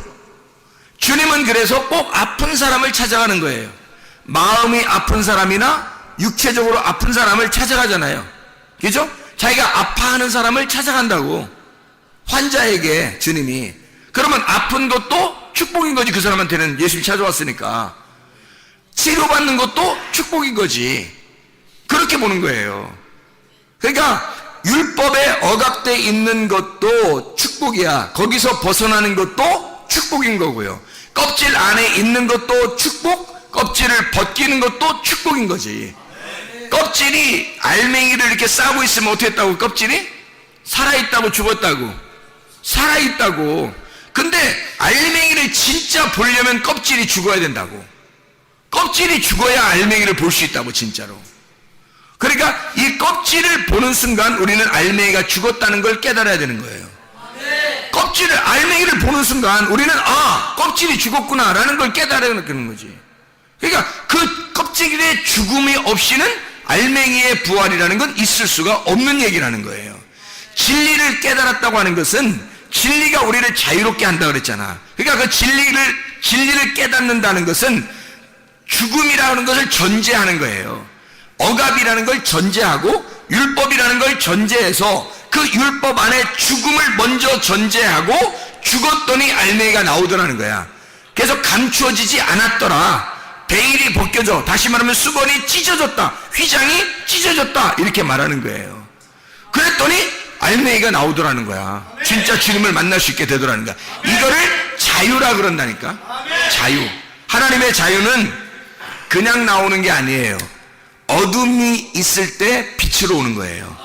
주님은 그래서 꼭 아픈 사람을 찾아가는 거예요. 마음이 아픈 사람이나 육체적으로 아픈 사람을 찾아가잖아요. 그죠? 자기가 아파하는 사람을 찾아간다고. 환자에게 주님이. 그러면 아픈 것도 축복인 거지. 그 사람한테는 예수님이 찾아왔으니까. 치료받는 것도 축복인 거지. 그렇게 보는 거예요. 그러니까 율법에 억압되어 있는 것도 축복이야. 거기서 벗어나는 것도 축복인 거고요. 껍질 안에 있는 것도 축복, 껍질을 벗기는 것도 축복인 거지. 껍질이 알맹이를 이렇게 싸고 있으면 어떻게 했다고? 껍질이? 살아있다고 죽었다고? 살아있다고. 근데 알맹이를 진짜 보려면 껍질이 죽어야 된다고. 껍질이 죽어야 알맹이를 볼 수 있다고, 진짜로. 그러니까 이 껍질을 보는 순간 우리는 알맹이가 죽었다는 걸 깨달아야 되는 거예요. 껍질을, 알맹이를 보는 순간 우리는 껍질이 죽었구나 라는 걸 깨달아야 되는 거지. 그러니까 그 껍질의 죽음이 없이는 알맹이의 부활이라는 건 있을 수가 없는 얘기라는 거예요. 진리를 깨달았다고 하는 것은 진리가 우리를 자유롭게 한다 그랬잖아. 그러니까 그 진리를 깨닫는다는 것은 죽음이라는 것을 전제하는 거예요. 억압이라는 걸 전제하고 율법이라는 걸 전제해서 그 율법 안에 죽음을 먼저 전제하고 죽었더니 알맹이가 나오더라는 거야. 그래서 감추어지지 않았더라. 베일이 벗겨져. 다시 말하면 수건이 찢어졌다. 휘장이 찢어졌다. 이렇게 말하는 거예요. 그랬더니 알맹이가 나오더라는 거야. 진짜 주님을 만날 수 있게 되더라는 거야. 이거를 자유라 그런다니까. 자유. 하나님의 자유는 그냥 나오는 게 아니에요. 어둠이 있을 때 빛으로 오는 거예요.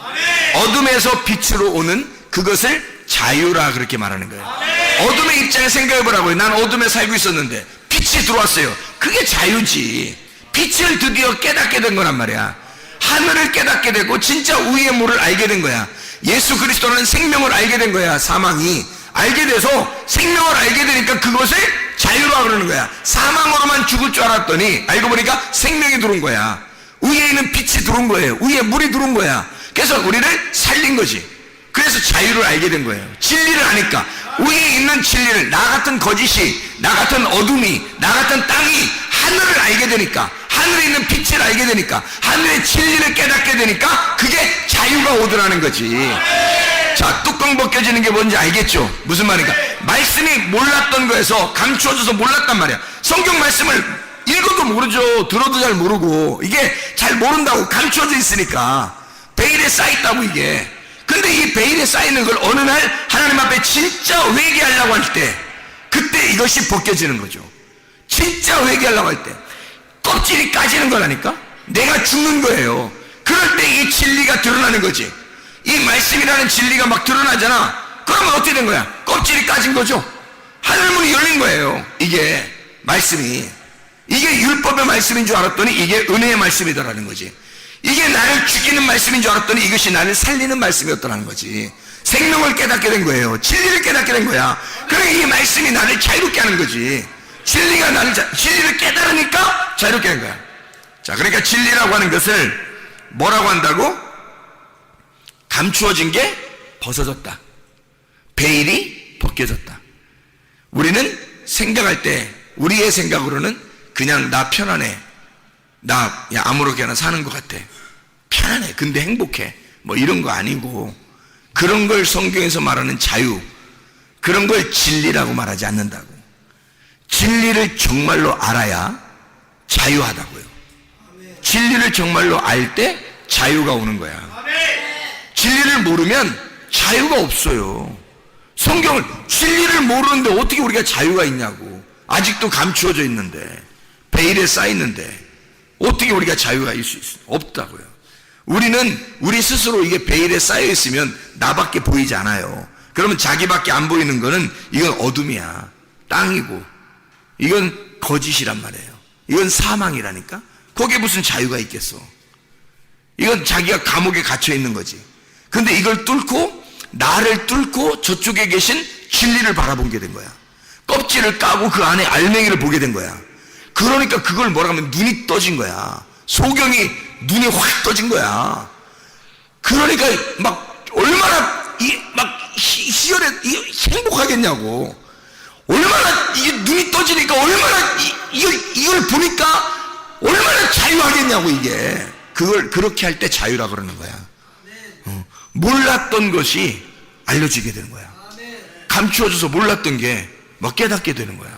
어둠에서 빛으로 오는 그것을 자유라 그렇게 말하는 거예요. 어둠의 입장에 생각해 보라고요. 난 어둠에 살고 있었는데 빛이 들어왔어요. 그게 자유지. 빛을 드디어 깨닫게 된 거란 말이야. 하늘을 깨닫게 되고 진짜 우위의 물을 알게 된 거야. 예수 그리스도는 생명을 알게 된 거야. 사망이 알게 돼서 생명을 알게 되니까 그것을 자유라 그러는 거야. 사망으로만 죽을 줄 알았더니 알고 보니까 생명이 들어온 거야. 위에 있는 빛이 들어온 거예요. 위에 물이 들어온 거야. 그래서 우리를 살린 거지. 그래서 자유를 알게 된 거예요. 진리를 아니까. 위에 있는 진리를, 나 같은 거짓이, 나 같은 어둠이, 나 같은 땅이 하늘을 알게 되니까, 하늘에 있는 빛을 알게 되니까, 하늘의 진리를 깨닫게 되니까 그게 자유가 오더라는 거지. 자, 뚜껑 벗겨지는 게 뭔지 알겠죠? 무슨 말인가? 말씀이 몰랐던 거에서 감추어져서 몰랐단 말이야. 성경 말씀을 읽어도 모르죠. 들어도 잘 모르고. 이게 잘 모른다고 감추어져 있으니까. 베일에 쌓였다고 이게. 근데 이 베일에 쌓이는 걸 어느 날 하나님 앞에 진짜 회개하려고 할 때, 그때 이것이 벗겨지는 거죠. 진짜 회개하려고 할 때 껍질이 까지는 거라니까. 내가 죽는 거예요. 그럴 때 이 진리가 드러나는 거지. 이 말씀이라는 진리가 막 드러나잖아. 그러면 어떻게 된 거야? 껍질이 까진 거죠. 하늘문이 열린 거예요. 이게 말씀이, 이게 율법의 말씀인 줄 알았더니 이게 은혜의 말씀이더라는 거지. 이게 나를 죽이는 말씀인 줄 알았더니 이것이 나를 살리는 말씀이었더라는 거지. 생명을 깨닫게 된 거예요. 진리를 깨닫게 된 거야. 그러니까 이 말씀이 나를 자유롭게 하는 거지. 진리가 나를 진리를 깨달으니까 자유롭게 하는 거야. 자, 그러니까 진리라고 하는 것을 뭐라고 한다고? 감추어진 게 벗어졌다. 베일이 벗겨졌다. 우리는 생각할 때 우리의 생각으로는 그냥 나 편안해, 나 아무렇게나 사는 것 같아, 편안해, 근데 행복해, 뭐 이런 거 아니고, 그런 걸 성경에서 말하는 자유, 그런 걸 진리라고 말하지 않는다고. 진리를 정말로 알아야 자유하다고요. 진리를 정말로 알 때 자유가 오는 거야. 진리를 모르면 자유가 없어요. 성경을, 진리를 모르는데 어떻게 우리가 자유가 있냐고. 아직도 감추어져 있는데, 베일에 쌓여있는데 어떻게 우리가 자유가 있을 수 있어요? 없다고요. 우리는 우리 스스로 이게 베일에 쌓여있으면 나밖에 보이지 않아요. 그러면 자기밖에 안 보이는 거는 이건 어둠이야, 땅이고, 이건 거짓이란 말이에요. 이건 사망이라니까. 거기에 무슨 자유가 있겠어. 이건 자기가 감옥에 갇혀 있는 거지. 근데 이걸 뚫고, 나를 뚫고 저쪽에 계신 진리를 바라보게 된 거야. 껍질을 까고 그 안에 알맹이를 보게 된 거야. 그러니까 그걸 뭐라 하면 눈이 떠진 거야. 소경이 눈이 확 떠진 거야. 그러니까 막 얼마나 희열해, 행복하겠냐고. 얼마나 이게 눈이 떠지니까 얼마나 이걸 보니까 얼마나 자유하겠냐고. 이게 그걸 그렇게 할 때 자유라 그러는 거야. 몰랐던 것이 알려지게 되는 거야. 감추어져서 몰랐던 게 막 깨닫게 되는 거야.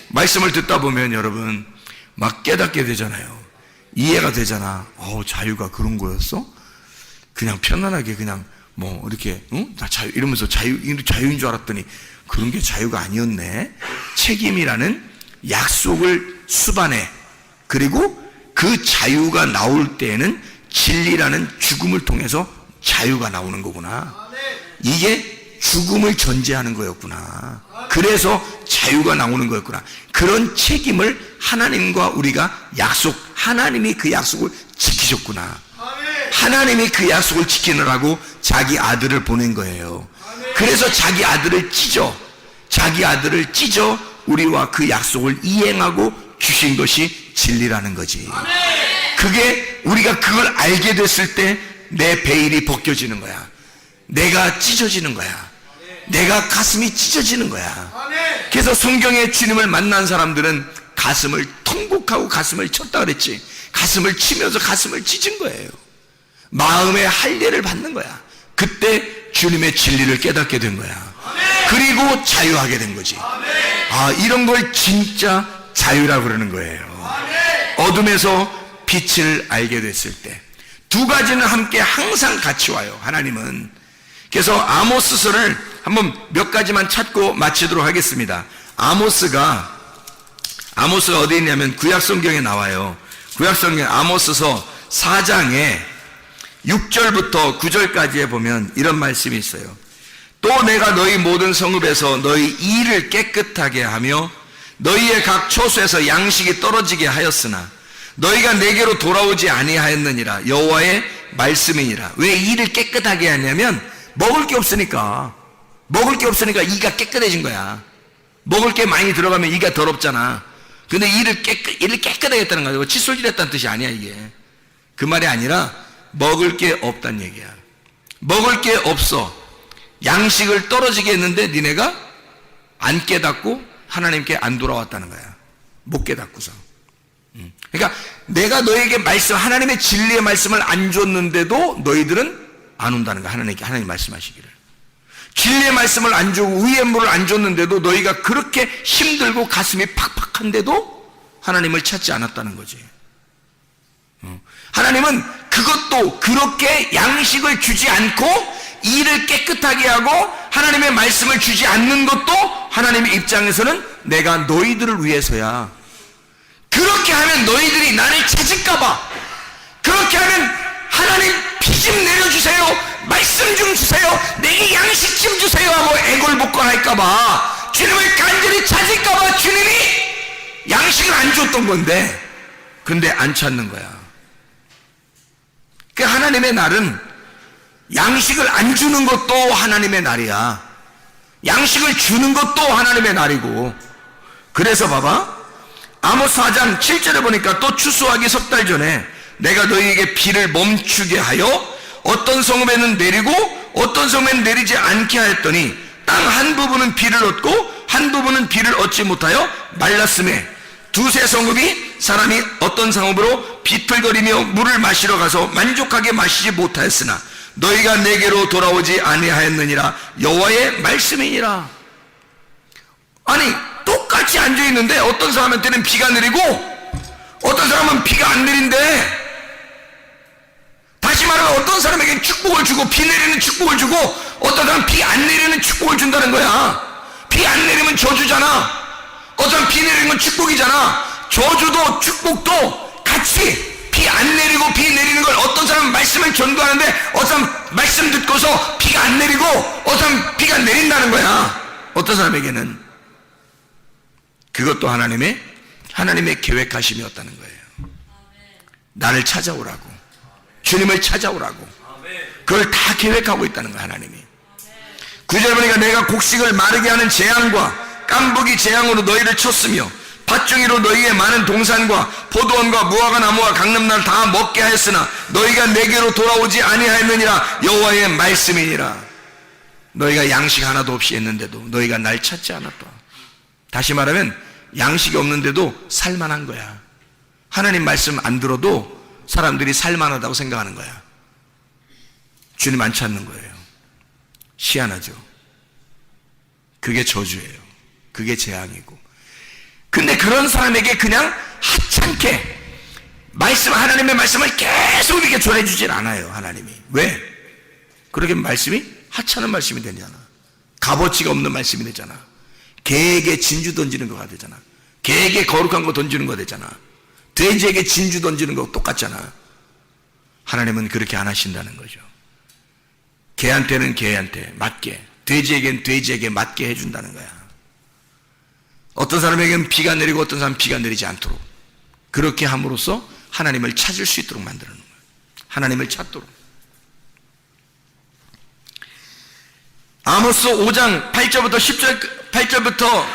말씀을 듣다 보면 여러분 막 깨닫게 되잖아요. 이해가 되잖아. 자유가 그런 거였어? 그냥 편안하게 그냥 뭐 이렇게 나 자유 이러면서 자유인 줄 알았더니 그런 게 자유가 아니었네. 책임이라는 약속을 수반해. 그리고 그 자유가 나올 때에는 진리라는 죽음을 통해서 자유가 나오는 거구나. 이게 죽음을 전제하는 거였구나. 그래서 자유가 나오는 거였구나. 그런 책임을 하나님과 우리가 하나님이 그 약속을 지키셨구나. 하나님이 그 약속을 지키느라고 자기 아들을 보낸 거예요. 그래서 자기 아들을 찢어 우리와 그 약속을 이행하고 주신 것이 진리라는 거지. 그게 우리가 그걸 알게 됐을 때 내 베일이 벗겨지는 거야. 내가 찢어지는 거야. 내가 가슴이 찢어지는 거야. 그래서 성경에 주님을 만난 사람들은 가슴을 통곡하고 가슴을 쳤다 그랬지. 가슴을 치면서 가슴을 찢은 거예요. 마음의 할례를 받는 거야. 그때 주님의 진리를 깨닫게 된 거야. 그리고 자유하게 된 거지. 이런 걸 진짜 자유라고 그러는 거예요. 어둠에서 빛을 알게 됐을 때 두 가지는 함께 항상 같이 와요. 하나님은. 그래서 아모스서를 한번 몇 가지만 찾고 마치도록 하겠습니다. 아모스가 어디 있냐면 구약성경에 나와요. 구약성경 아모스서 4장에 6절부터 9절까지에 보면 이런 말씀이 있어요. 또 내가 너희 모든 성읍에서 너희 이를 깨끗하게 하며 너희의 각 초소에서 양식이 떨어지게 하였으나 너희가 내게로 돌아오지 아니하였느니라. 여호와의 말씀이니라. 왜 이를 깨끗하게 하냐면 먹을 게 없으니까 이가 깨끗해진 거야. 먹을 게 많이 들어가면 이가 더럽잖아. 근데 이를 깨끗하게 했다는 거야. 칫솔질했다는 뜻이 아니야 이게. 그 말이 아니라 먹을 게 없다는 얘기야. 먹을 게 없어. 양식을 떨어지게 했는데 니네가 안 깨닫고 하나님께 안 돌아왔다는 거야. 못 깨닫고서. 그러니까 내가 너에게 하나님의 진리의 말씀을 안 줬는데도 너희들은 안 온다는 거야. 하나님 말씀하시기를. 진리의 말씀을 안 주고 의의 물을 안 줬는데도 너희가 그렇게 힘들고 가슴이 팍팍한데도 하나님을 찾지 않았다는 거지. 하나님은 그것도 그렇게 양식을 주지 않고 이를 깨끗하게 하고 하나님의 말씀을 주지 않는 것도 하나님의 입장에서는 내가 너희들을 위해서야. 그렇게 하면 너희들이 나를 찾을까봐, 그렇게 하면 하나님 피 좀 내려주세요, 말씀 좀 주세요, 내게 양식 좀 주세요 하고 애걸복걸할까봐, 주님을 간절히 찾을까봐 주님이 양식을 안 줬던 건데, 근데 안 찾는 거야. 그 하나님의 날은 양식을 안 주는 것도 하나님의 날이야. 양식을 주는 것도 하나님의 날이고. 그래서 봐봐, 아모스 4장 7절에 보니까 또 추수하기 석 달 전에 내가 너희에게 비를 멈추게 하여 어떤 성읍에는 내리고 어떤 성읍에는 내리지 않게 하였더니 땅 한 부분은 비를 얻고 한 부분은 비를 얻지 못하여 말랐음에 두세 성읍이 사람이 어떤 성읍으로 비틀거리며 물을 마시러 가서 만족하게 마시지 못하였으나 너희가 내게로 돌아오지 아니하였느니라. 여호와의 말씀이니라. 아니 똑같이 앉아있는데 어떤 사람한테는 비가 내리고 어떤 사람은 비가 안 내린대. 다시 말하면 어떤 사람에게는 축복을 주고 비 내리는 축복을 주고 어떤 사람은 비 안 내리는 축복을 준다는 거야. 비 안 내리면 저주잖아. 어떤 사람은 비 내리는 건 축복이잖아. 저주도 축복도 같이 비 안 내리고 비 내리는 걸 어떤 사람은 말씀을 전도하는데 어떤 사람은 말씀 듣고서 비가 안 내리고 어떤 사람은 비가 내린다는 거야. 어떤 사람에게는 그것도 하나님의 계획하심이었다는 거예요. 나를 찾아오라고, 주님을 찾아오라고, 그걸 다 계획하고 있다는 거야 하나님이. 9절 보니까 내가 곡식을 마르게 하는 재앙과 깐부기 재앙으로 너희를 쳤으며 밭중이로 너희의 많은 동산과 포도원과 무화과 나무와 강남나를 다 먹게 하였으나 너희가 내게로 돌아오지 아니하였느니라. 여호와의 말씀이니라. 너희가 양식 하나도 없이 했는데도 너희가 날 찾지 않았다. 다시 말하면 양식이 없는데도 살만한 거야. 하나님 말씀 안 들어도 사람들이 살만하다고 생각하는 거야. 주님 안 찾는 거예요. 희한하죠. 그게 저주예요. 그게 재앙이고. 근데 그런 사람에게 그냥 하찮게 하나님의 말씀을 계속 이렇게 전해주질 않아요. 하나님이. 왜? 그렇게 말씀이 하찮은 말씀이 되잖아. 값어치가 없는 말씀이 되잖아. 개에게 진주 던지는 거가 되잖아. 개에게 거룩한 거 던지는 거 되잖아. 돼지에게 진주 던지는 거 똑같잖아. 하나님은 그렇게 안 하신다는 거죠. 개한테는 개한테 맞게, 돼지에게는 돼지에게 맞게 해준다는 거야. 어떤 사람에게는 비가 내리고 어떤 사람은 비가 내리지 않도록 그렇게 함으로써 하나님을 찾을 수 있도록 만드는 거예요. 하나님을 찾도록. 아모스 5장 18절부터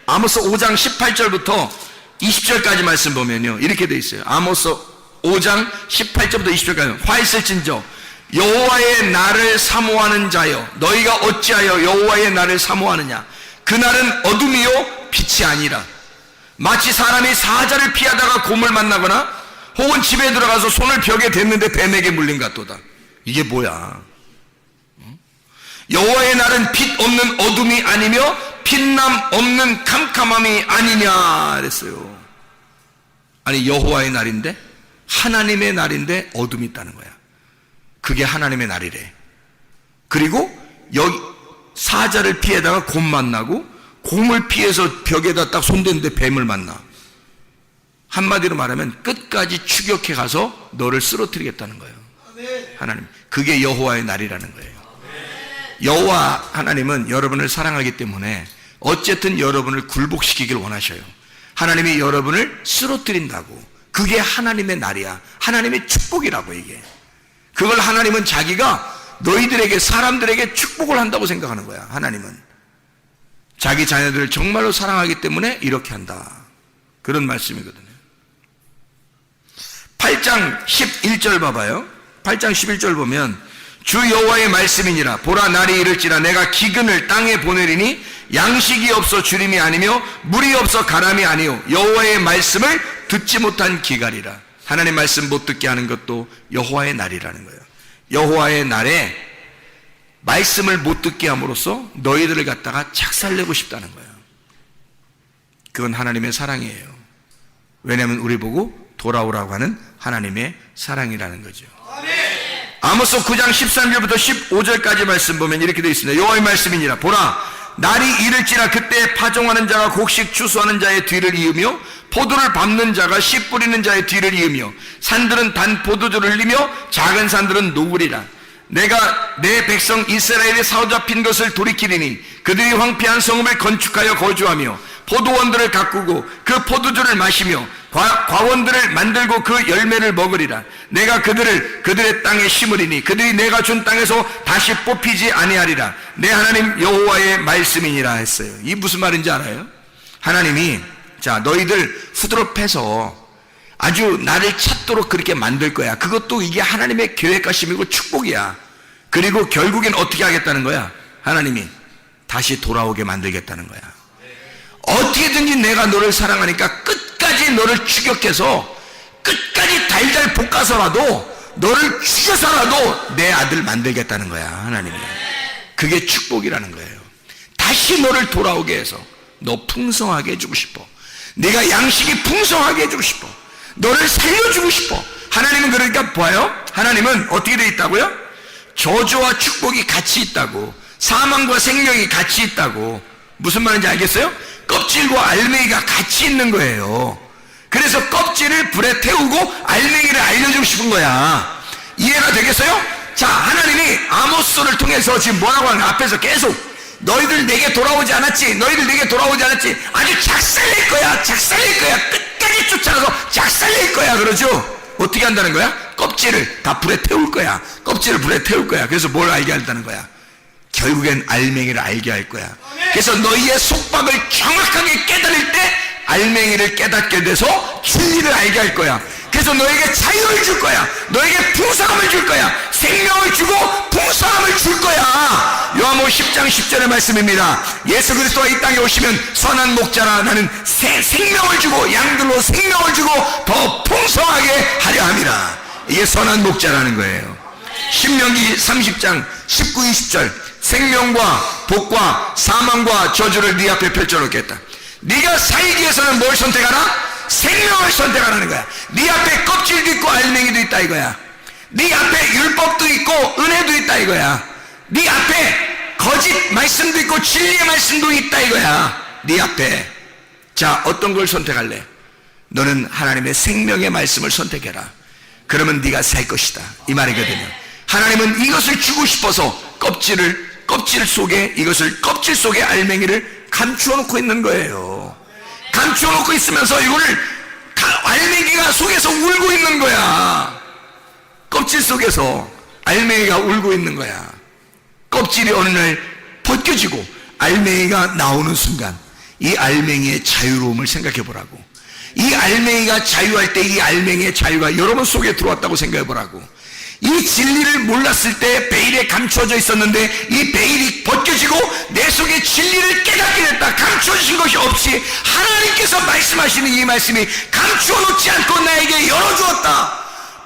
아모스 5장 18절부터 20절까지 말씀 보면요, 이렇게 돼 있어요. 아모스 5장 18절부터 20절까지 화 있을진저 여호와의 날을 사모하는 자여 너희가 어찌하여 여호와의 날을 사모하느냐. 그 날은 어둠이요 빛이 아니라 마치 사람이 사자를 피하다가 곰을 만나거나 혹은 집에 들어가서 손을 벽에 댔는데 뱀에게 물린 같도다. 이게 뭐야? 여호와의 날은 빛 없는 어둠이 아니며 빛남 없는 캄캄함이 아니냐 그랬어요. 아니 여호와의 날인데, 하나님의 날인데 어둠이 있다는 거야. 그게 하나님의 날이래. 그리고 여기 사자를 피해다가 곰 만나고 곰을 피해서 벽에다 딱 손댔는데 뱀을 만나. 한마디로 말하면 끝까지 추격해 가서 너를 쓰러뜨리겠다는 거예요. 하나님. 그게 여호와의 날이라는 거예요. 여호와 하나님은 여러분을 사랑하기 때문에 어쨌든 여러분을 굴복시키길 원하셔요. 하나님이 여러분을 쓰러뜨린다고. 그게 하나님의 날이야. 하나님의 축복이라고. 이게 그걸 하나님은 자기가 너희들에게, 사람들에게 축복을 한다고 생각하는 거야. 하나님은 자기 자녀들을 정말로 사랑하기 때문에 이렇게 한다, 그런 말씀이거든요. 8장 11절 봐봐요. 8장 11절 보면 주 여호와의 말씀이니라. 보라, 날이 이를지라 내가 기근을 땅에 보내리니 양식이 없어 주림이 아니며 물이 없어 가람이 아니요 여호와의 말씀을 듣지 못한 기갈이라. 하나님 말씀 못 듣게 하는 것도 여호와의 날이라는 거예요. 여호와의 날에 말씀을 못 듣게 함으로써 너희들을 갖다가 착살내고 싶다는 거예요. 그건 하나님의 사랑이에요. 왜냐하면 우리 보고 돌아오라고 하는 하나님의 사랑이라는 거죠. 아모스 9장 13절부터 15절까지 말씀 보면 이렇게 되어 있습니다. 여호와의 말씀이니라. 보라, 날이 이를지라 그때 파종하는 자가 곡식 추수하는 자의 뒤를 이으며 포도를 밟는 자가 씨 뿌리는 자의 뒤를 이으며 산들은 단 포도주를 흘리며 작은 산들은 녹으리라. 내가 내 백성 이스라엘이 사로잡힌 것을 돌이키리니 그들이 황폐한 성읍을 건축하여 거주하며 포도원들을 가꾸고 그 포도주를 마시며 과원들을 만들고 그 열매를 먹으리라. 내가 그들을 그들의 땅에 심으리니 그들이 내가 준 땅에서 다시 뽑히지 아니하리라. 내 하나님 여호와의 말씀이니라 했어요. 이 무슨 말인지 알아요? 하나님이 자, 너희들 후드럽해서 아주 나를 찾도록 그렇게 만들 거야. 그것도 이게 하나님의 계획하심이고 축복이야. 그리고 결국엔 어떻게 하겠다는 거야? 하나님이 다시 돌아오게 만들겠다는 거야. 어떻게든지 내가 너를 사랑하니까 끝까지 너를 추격해서 끝까지 달달 볶아서라도 너를 죽여서라도 내 아들 만들겠다는 거야. 하나님이. 그게 축복이라는 거예요. 다시 너를 돌아오게 해서 너 풍성하게 해주고 싶어. 내가 양식이 풍성하게 해주고 싶어. 너를 살려주고 싶어. 하나님은 그러니까 봐요. 하나님은 어떻게 되어 있다고요? 저주와 축복이 같이 있다고. 사망과 생명이 같이 있다고. 무슨 말인지 알겠어요? 껍질과 알맹이가 같이 있는 거예요. 그래서 껍질을 불에 태우고 알맹이를 알려주고 싶은 거야. 이해가 되겠어요? 자, 하나님이 아모스를 통해서 지금 뭐라고 하는 거야? 앞에서 계속 너희들 내게 돌아오지 않았지? 너희들 내게 돌아오지 않았지? 아주 작살낼 거야. 작살낼 거야. 끝까지 쫓아가서 작살낼 거야. 그러죠? 어떻게 한다는 거야? 껍질을 다 불에 태울 거야. 껍질을 불에 태울 거야. 그래서 뭘 알게 한다는 거야? 결국엔 알맹이를 알게 할 거야. 그래서 너희의 속박을 정확하게 깨달을 때 알맹이를 깨닫게 돼서 진리를 알게 할 거야. 그래서 너에게 자유를 줄 거야. 너에게 풍성함을 줄 거야. 생명을 주고 풍성함을 줄 거야. 요한복음 10장 10절의 말씀입니다. 예수 그리스도가 이 땅에 오시면 선한 목자라 나는 생명을 주고 양들로 생명을 주고 더 풍성하게 하려 함이라. 이게 선한 목자라는 거예요. 신명기 30장 19, 20절 생명과 복과 사망과 저주를 네 앞에 펼쳐놓겠다. 네가 살기 위해서는 뭘 선택하라? 생명을 선택하라는 거야. 네 앞에 껍질도 있고 알맹이도 있다 이거야. 네 앞에 율법도 있고 은혜도 있다 이거야. 네 앞에 거짓 말씀도 있고 진리의 말씀도 있다 이거야. 네 앞에. 자, 어떤 걸 선택할래? 너는 하나님의 생명의 말씀을 선택해라. 그러면 네가 살 것이다 이 말이거든요. 하나님은 이것을 주고 싶어서 껍질 속에 이것을 껍질 속에 알맹이를 감추어 놓고 있는 거예요. 감추어 놓고 있으면서 이거를 알맹이가 속에서 울고 있는 거야. 껍질 속에서 알맹이가 울고 있는 거야. 껍질이 어느 날 벗겨지고 알맹이가 나오는 순간 이 알맹이의 자유로움을 생각해 보라고. 이 알맹이가 자유할 때 이 알맹이의 자유가 여러분 속에 들어왔다고 생각해 보라고. 이 진리를 몰랐을 때 베일에 감춰져 있었는데 이 베일이 벗겨지고 내 속에 진리를 깨닫게 됐다. 감춰진 것이 없이 하나님께서 말씀하시는 이 말씀이 감추어 놓지 않고 나에게 열어주었다.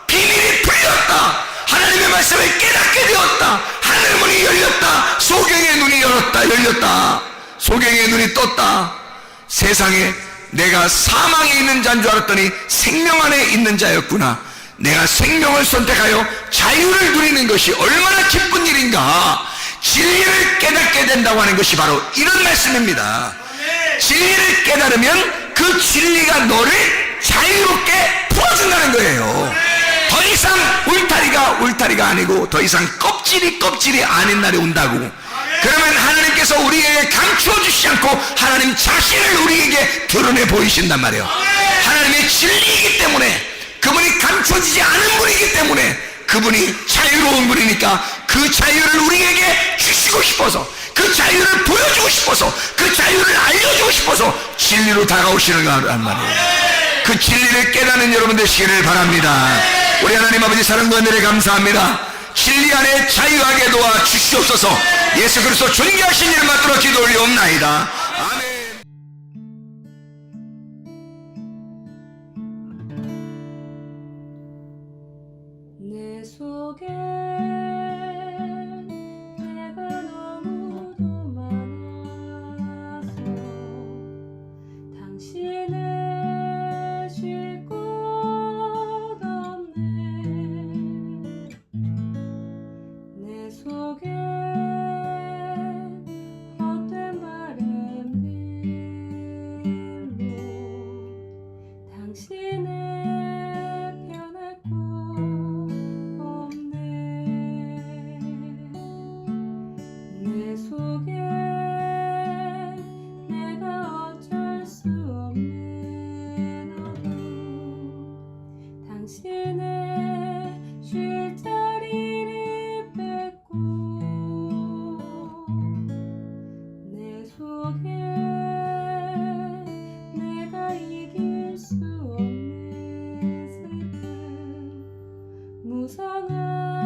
비밀이 풀렸다. 하나님의 말씀을 깨닫게 되었다. 하늘 문이 열렸다. 소경의 눈이 열렸다. 소경의 눈이 떴다. 세상에 내가 사망에 있는 자인 줄 알았더니 생명 안에 있는 자였구나. 내가 생명을 선택하여 자유를 누리는 것이 얼마나 기쁜 일인가. 진리를 깨닫게 된다고 하는 것이 바로 이런 말씀입니다. 진리를 깨달으면 그 진리가 너를 자유롭게 풀어준다는 거예요. 더 이상 울타리가 아니고 더 이상 껍질이 아닌 날이 온다고. 그러면 하나님께서 우리에게 감추어 주시지 않고 하나님 자신을 우리에게 드러내 보이신단 말이에요. 하나님의 진리이기 때문에, 그분이 감춰지지 않은 분이기 때문에, 그분이 자유로운 분이니까 그 자유를 우리에게 주시고 싶어서, 그 자유를 보여주고 싶어서, 그 자유를 알려주고 싶어서 진리로 다가오시는 거란 말이에요. 그 진리를 깨닫는 여러분 되시기를 바랍니다. 우리 하나님 아버지 사랑과 은혜를 감사합니다. 진리 안에 자유하게 도와 주시옵소서. 예수 그리스도 존귀하신 이름 받들어 기도 올리옵나이다. 아멘. 내 속에 내가 너무도 많아서 당신을 쉴 곳 없네. 내 속에 헛된 바램들로 당신을 변할 곳 없네. 내 속에 내가 어쩔 수 없는 어둠, 당신의 쉴 자리를 뺏고 내 속에 내가 이길 수 없는 슬픔, 무성한